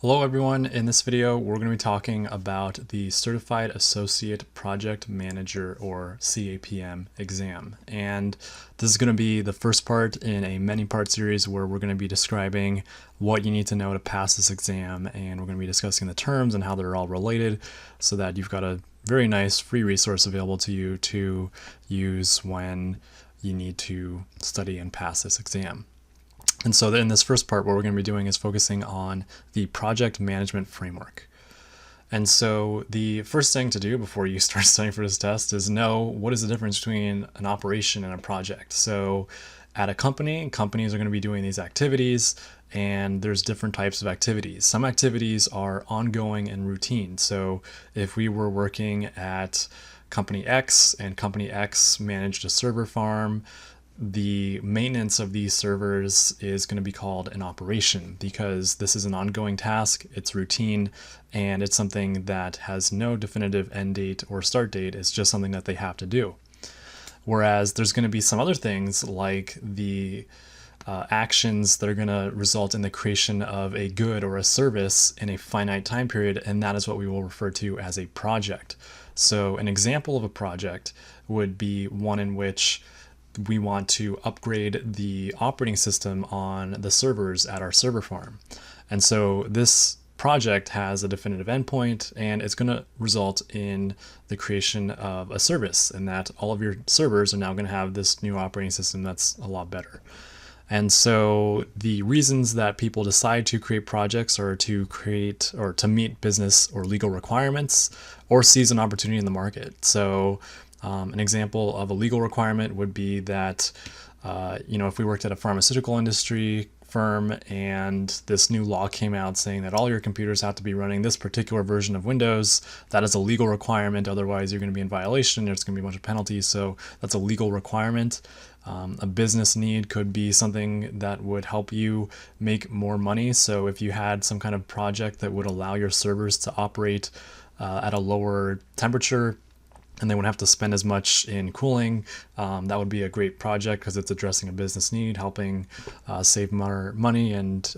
Hello everyone, in this video we're going to be talking about the Certified Associate Project Manager or CAPM exam. And this is going to be the first part in a many-part series where we're going to be describing what you need to know to pass this exam, and we're going to be discussing the terms and how they're all related so that you've got a very nice free resource available to you to use when you need to study and pass this exam. And so in this first part, what we're going to be doing is focusing on the project management framework. And so the first thing to do before you start studying for this test is know what is the difference between an operation and a project. So at a company, companies are going to be doing these activities, and there's different types of activities. Some activities are ongoing and routine. So if we were working at company X and company X managed a server farm, the maintenance of these servers is going to be called an operation because this is an ongoing task, it's routine, and it's something that has no definitive end date or start date. It's just something that they have to do. Whereas there's going to be some other things like the actions that are going to result in the creation of a good or a service in a finite time period, and that is what we will refer to as a project. So an example of a project would be one in which we want to upgrade the operating system on the servers at our server farm. And so this project has a definitive endpoint, and it's going to result in the creation of a service, and that all of your servers are now going to have this new operating system that's a lot better. And so the reasons that people decide to create projects are to create or to meet business or legal requirements or seize an opportunity in the market. So an example of a legal requirement would be that, if we worked at a pharmaceutical industry firm and this new law came out saying that all your computers have to be running this particular version of Windows, that is a legal requirement. Otherwise, you're going to be in violation. There's going to be a bunch of penalties. So that's a legal requirement. A business need could be something that would help you make more money. So if you had some kind of project that would allow your servers to operate at a lower temperature, and they wouldn't have to spend as much in cooling, that would be a great project because it's addressing a business need, helping save more money and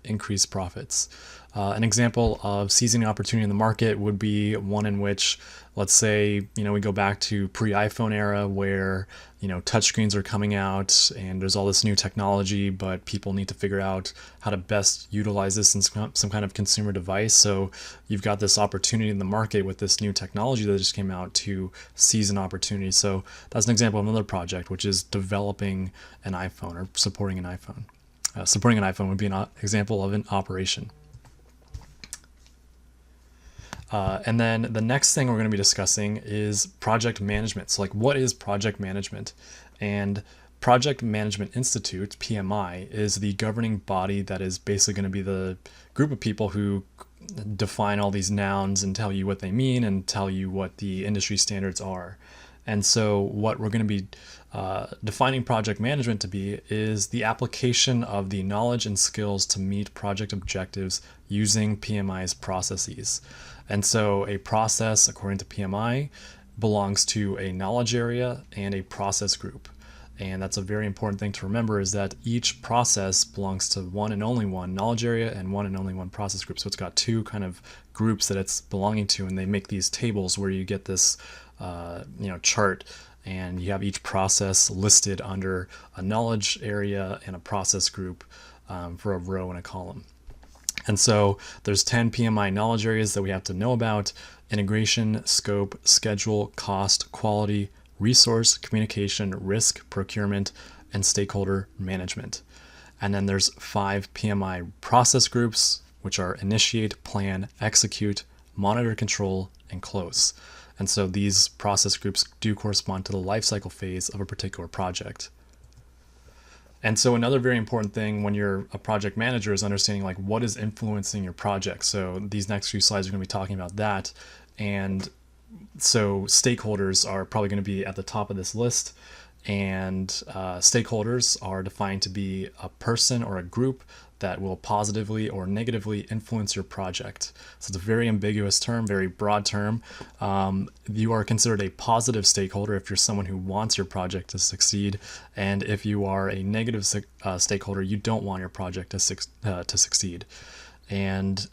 increase profits. An example of seizing an opportunity in the market would be one in which, let's say, we go back to pre-iPhone era where, touchscreens are coming out and there's all this new technology, but people need to figure out how to best utilize this in some kind of consumer device. So you've got this opportunity in the market with this new technology that just came out to seize an opportunity. So that's an example of another project, which is developing an iPhone or supporting an iPhone. Supporting an iPhone would be an example of an operation. And then the next thing we're going to be discussing is project management. So what is project management? And Project Management Institute, PMI, is the governing body that is basically going to be the group of people who define all these nouns and tell you what they mean and tell you what the industry standards are. And so what we're going to be defining project management to be is the application of the knowledge and skills to meet project objectives using PMI's processes. And so a process, according to PMI, belongs to a knowledge area and a process group. And that's a very important thing to remember, is that each process belongs to one and only one knowledge area and one and only one process group. So it's got two kind of groups that it's belonging to, and they make these tables where you get this chart, and you have each process listed under a knowledge area and a process group for a row and a column. And so there's 10 PMI knowledge areas that we have to know about: integration, scope, schedule, cost, quality, resource, communication, risk, procurement, and stakeholder management. And then there's 5 PMI process groups, which are initiate, plan, execute, monitor, control, and close. And so these process groups do correspond to the life cycle phase of a particular project. And so another very important thing when you're a project manager is understanding what is influencing your project. So these next few slides are going to be talking about that. And so stakeholders are probably going to be at the top of this list. And stakeholders are defined to be a person or a group that will positively or negatively influence your project. So it's a very ambiguous term, very broad term. You are considered a positive stakeholder if you're someone who wants your project to succeed. And if you are a negative stakeholder, you don't want your project to succeed. And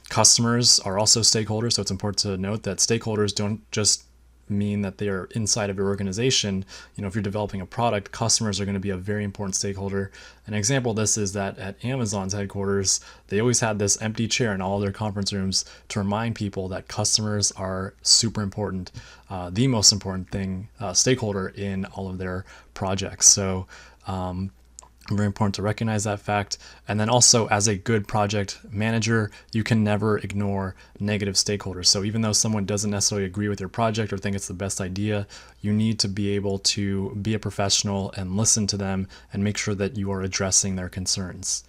customers are also stakeholders. So it's important to note that stakeholders don't just mean that they are inside of your organization. If you're developing a product, customers are going to be a very important stakeholder. An example of this is that at Amazon's headquarters, they always had this empty chair in all their conference rooms to remind people that customers are super important, the most important stakeholder in all of their projects. So very important to recognize that fact. And then also, as a good project manager, you can never ignore negative stakeholders. So even though someone doesn't necessarily agree with your project or think it's the best idea, you need to be able to be a professional and listen to them and make sure that you are addressing their concerns.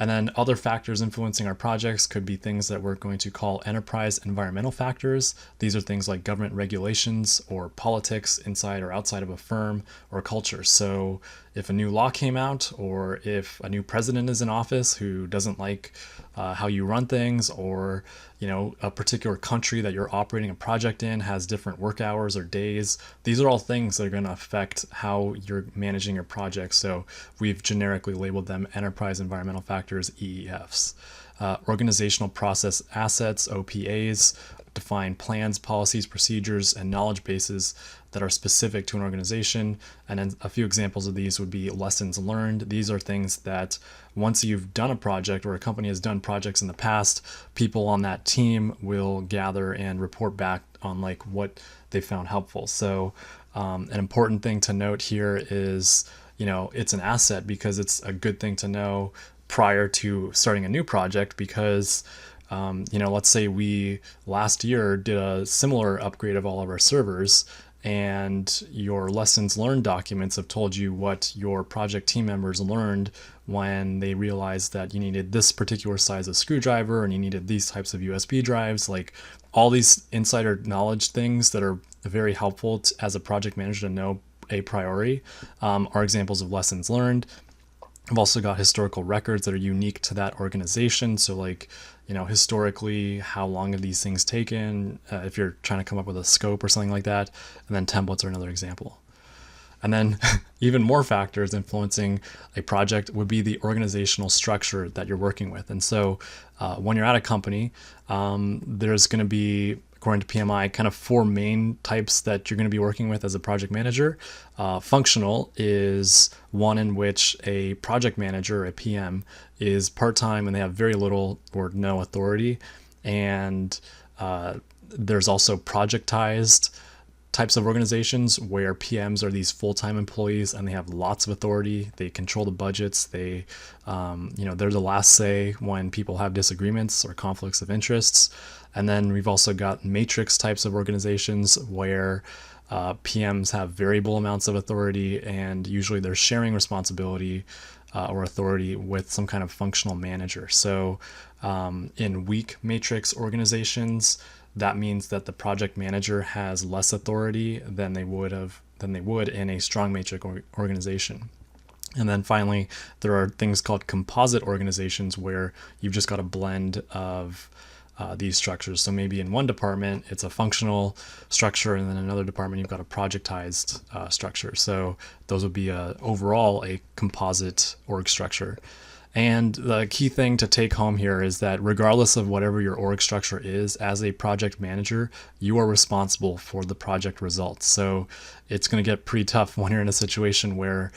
And then other factors influencing our projects could be things that we're going to call enterprise environmental factors. These are things like government regulations or politics inside or outside of a firm or culture. So if a new law came out, or if a new president is in office who doesn't like how you run things, or a particular country that you're operating a project in has different work hours or days, these are all things that are going to affect how you're managing your project. So we've generically labeled them enterprise environmental factors, EEFs. Organizational process assets, OPAs, define plans, policies, procedures, and knowledge bases that are specific to an organization. And then a few examples of these would be lessons learned. These are things that once you've done a project, or a company has done projects in the past, people on that team will gather and report back on what they found helpful. So an important thing to note here is, it's an asset because it's a good thing to know prior to starting a new project, because let's say we last year did a similar upgrade of all of our servers, and your lessons learned documents have told you what your project team members learned when they realized that you needed this particular size of screwdriver and you needed these types of USB drives. Like, all these insider knowledge things that are very helpful as a project manager to know a priori are examples of lessons learned. I've also got historical records that are unique to that organization. So historically, how long have these things taken, if you're trying to come up with a scope or something like that. And then templates are another example. And then even more factors influencing a project would be the organizational structure that you're working with. And so when you're at a company, there's going to be, according to PMI, kind of four main types that you're going to be working with as a project manager. Functional is one in which a project manager, a PM, is part-time and they have very little or no authority. And there's also projectized types of organizations where PMs are these full-time employees and they have lots of authority. They control the budgets. They're the last say when people have disagreements or conflicts of interests. And then we've also got matrix types of organizations where PMs have variable amounts of authority, and usually they're sharing responsibility or authority with some kind of functional manager. So in weak matrix organizations, that means that the project manager has less authority than they would in a strong matrix organization. And then finally, there are things called composite organizations where you've just got a blend of these structures. So maybe in one department, it's a functional structure, and then in another department, you've got a projectized structure. So those would be overall a composite org structure. And the key thing to take home here is that regardless of whatever your org structure is, as a project manager, you are responsible for the project results. So it's going to get pretty tough when you're in a situation where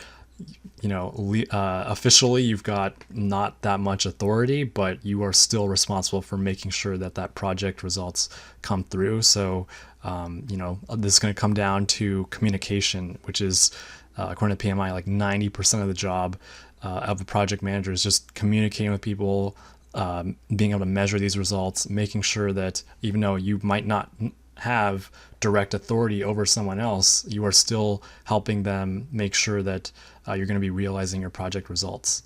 officially you've got not that much authority, but you are still responsible for making sure that that project results come through. So, this is going to come down to communication, which is, according to PMI, like 90% of the job of a project manager is just communicating with people, being able to measure these results, making sure that even though you might not have direct authority over someone else, you are still helping them make sure that you're going to be realizing your project results.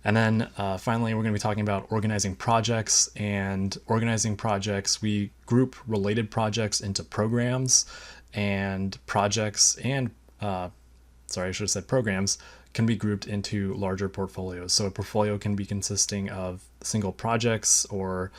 And then finally, we're going to be talking about organizing projects. And organizing projects, we group related projects into programs, and projects and programs can be grouped into larger portfolios. So a portfolio can be consisting of single projects or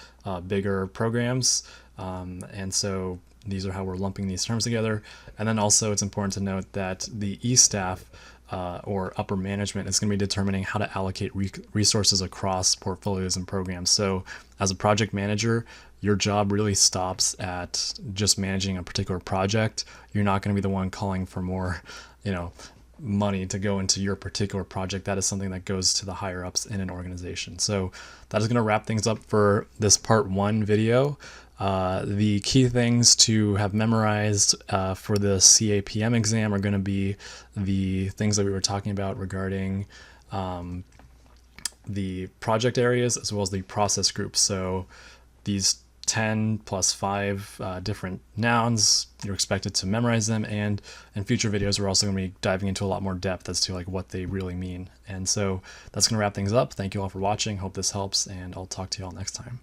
bigger programs. And so these are how we're lumping these terms together. And then also it's important to note that the E staff or upper management is going to be determining how to allocate resources across portfolios and programs. So as a project manager, your job really stops at just managing a particular project. You're not going to be the one calling for more, money to go into your particular project. That is something that goes to the higher ups in an organization. So that is going to wrap things up for this part 1 video. The key things to have memorized for the CAPM exam are going to be the things that we were talking about regarding the project areas as well as the process groups. So these 10 plus 5 different nouns, you're expected to memorize them, and in future videos we're also going to be diving into a lot more depth as to like what they really mean. And so that's going to wrap things up. Thank you all for watching. Hope this helps, and I'll talk to you all next time.